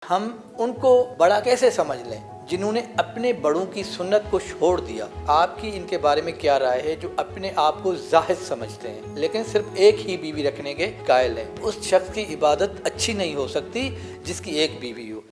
हम उनको बड़ा कैसे समझ लें जिन्होंने अपने बड़ों की सुन्नत को छोड़ दिया। आपकी इनके बारे में क्या राय है जो अपने आप को जाहिद समझते हैं लेकिन सिर्फ एक ही बीवी रखने के कायल हैं। उस शख्स की इबादत अच्छी नहीं हो सकती जिसकी एक बीवी हो।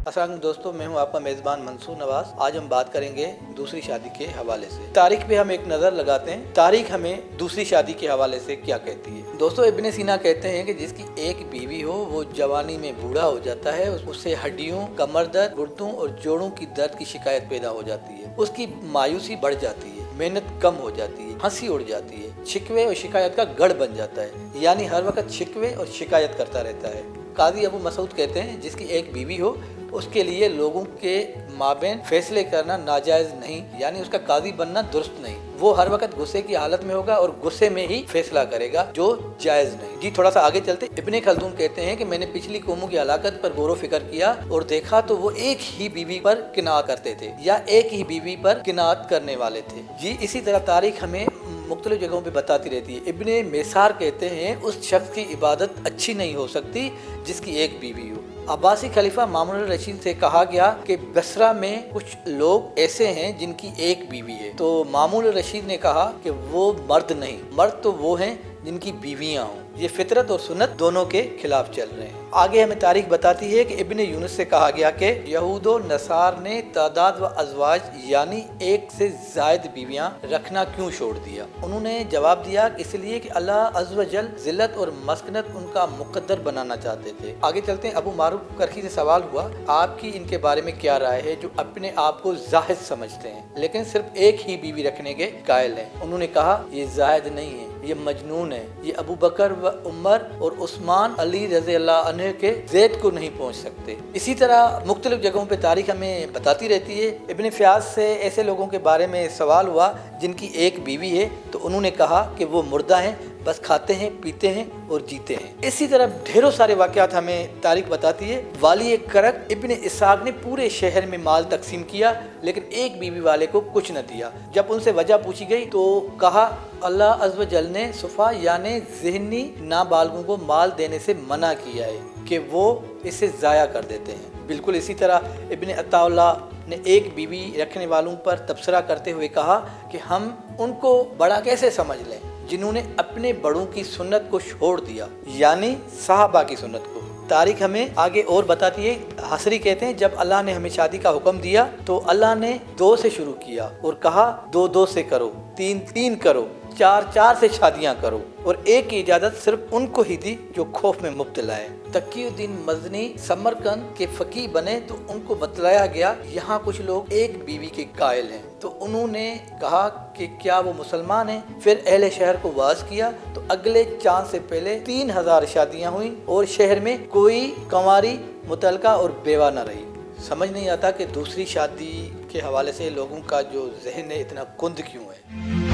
अस्सलाम दोस्तों, मैं हूं आपका मेज़बान मंसूर नवाज। आज हम बात करेंगे दूसरी शादी के हवाले से। तारीख पे हम एक नज़र लगाते हैं, तारीख हमें दूसरी शादी के हवाले से क्या कहती है। दोस्तों, इब्ने सीना कहते हैं कि जिसकी एक बीवी हो वो जवानी में बूढ़ा हो जाता है, उससे हड्डियों, कमर दर्द, गुर्दों और जोड़ों की दर्द की शिकायत पैदा हो जाती है, उसकी मायूसी बढ़ जाती है, मेहनत कम हो जाती है, हंसी उड़ जाती है, शिकवे और शिकायत का गढ़ बन जाता है, यानी हर वक्त शिकवे और शिकायत करता रहता है। काजी अबू मसूद कहते हैं जिसकी एक बीवी हो उसके लिए लोगों के माबेन फैसले करना नाजायज नहीं, यानी उसका काजी बनना दुरुस्त नहीं। वो हर वक्त गुस्से की हालत में होगा और गुस्से में ही फैसला करेगा जो जायज नहीं। जी थोड़ा सा आगे चलते, इब्ने खल्दून कहते हैं कि मैंने पिछली कौमों की हलाकत पर गौर व फिक्र किया और देखा तो वो एक ही बीवी पर किनात करते थे या एक ही बीवी पर किनात करने वाले थे। जी इसी तरह तारीख हमें मुख्तलिफ जगहों पे बताती रहती है। इब्ने मेसार कहते हैं उस शख्स की इबादत अच्छी नहीं हो सकती जिसकी एक बीवी हो। अब्बासी खलीफा मामून रशीद से कहा गया कि बसरा में कुछ लोग ऐसे हैं जिनकी एक बीवी है, तो मामून रशीद ने कहा कि वो मर्द नहीं, मर्द तो वो हैं जिनकी बीवियां हों। ये फितरत और सुन्नत दोनों के खिलाफ चल रहे हैं। आगे हमें तारीख बताती है कि इब्ने यूनुस से कहा गया कि यहूद और नसार ने तादाद व अजवाज यानी एक से जायद बीवियां रखना क्यों छोड़ दिया। उन्होंने जवाब दिया इसलिए कि अल्लाह अज़्ज़ व जल जिल्लत और मस्कनत उनका मुक़द्दर बनाना चाहते थे। आगे चलते हैं, अबू मारूफ करखी से सवाल हुआ आपकी इनके बारे में क्या राय है जो अपने आप को जाहिद समझते हैं लेकिन सिर्फ एक ही बीवी रखने के कायल हैं। उन्होंने कहा ये जाहिद नहीं है, ये मजनून है, ये अबू बकर व उमर और उस्मान अली रज़ी अल्लाह अन्हु के ज़ैद को नहीं पहुंच सकते। इसी तरह मुख्तलिफ जगहों पे तारीख हमें बताती रहती है। इब्ने फ़ियाज़ से ऐसे लोगों के बारे में सवाल हुआ जिनकी एक बीवी है, तो उन्होंने कहा कि वो मुर्दा हैं, बस खाते हैं, पीते हैं और जीते हैं। इसी तरह ढेरों सारे वाक़यात हमें तारीख बताती है। वाली करक इब्ने इसाक ने पूरे शहर में माल तकसीम किया लेकिन एक बीवी वाले को कुछ न दिया। जब उनसे वजह पूछी गई तो कहा अल्लाह अज़्ज़ व जल ने सुफ़ा यानी ज़हनी नाबालिगों को माल देने से मना किया है कि वो इसे ज़ाया कर देते हैं। बिल्कुल इसी तरह इब्ने अताउल्लाह ने एक बीवी रखने वालों पर तबसरा करते हुए कहा कि हम उनको बड़ा कैसे समझ लें जिन्होंने अपने बड़ों की सुन्नत को छोड़ दिया, यानी सहाबा की सुन्नत को। तारीख हमें आगे और बताती है। हसरी कहते हैं जब अल्लाह ने हमें शादी का हुक्म दिया तो अल्लाह ने 2 से शुरू किया और कहा 2-2 से करो, 3-3 करो, 4-4 से शादियां करो और एक की इजाज़त सिर्फ उनको ही दी जो खौफ में मुब्तला है। तकीउद्दीन मज़नी समरकंद के फ़कीह बने तो उनको बतलाया गया यहाँ कुछ लोग एक बीवी के कायल हैं, तो उन्होंने कहा कि क्या वो मुसलमान हैं। फिर अहले शहर को वाज़ किया तो अगले चांद से पहले 3000 शादियाँ हुई और शहर में कोई कंवारी, मुतलका और बेवा न रही। समझ नहीं आता कि दूसरी शादी के हवाले से लोगों का जो जहन है इतना कुंद क्यों है।